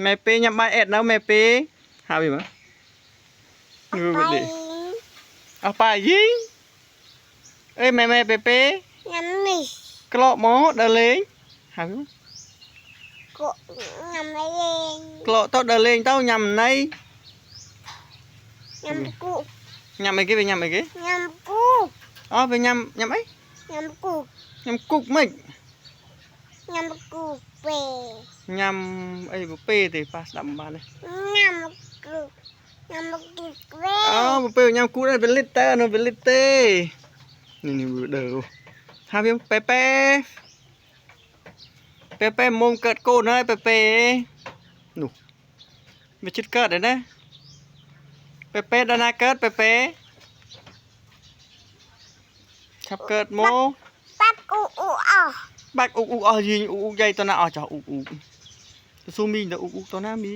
แม่เป้nhắm bài ẹt nào mẹเป้หาไปมั้ยดูไปดิเอาไปยิงเอ้ยแม่เป้เป้น้ำมิกระหมอเดินเลยหาไปมั้ยกดน้ำไม่เล่นกระโต๊ะเดินเลยเต้าnhắm nàyน้ำกูnhắm mấy cái về nhắm mấy cáiน้ำกู về nhắm ấy น้ำกู nhắm cục mình น้ำกูเป nhắm ấy búp bê thì pas đậm bàn này น้ำกูเป búp bê nhắm cục nàyเป็นลิตรnóเป็นลิตรนี่เด้อหาไปเป้เป้มุมเกิดโกนเลยเป้หนูไม่ชิดเกิดเลยนะเป้ดานาเกิดเป้ขับเกิดโม ปักอูอ่ะ บักอุกยิงอุกใหญ่ตัวน่ะอ๋อจ้ะอุกตัวซูมีแต่อุกตัวน่ะมี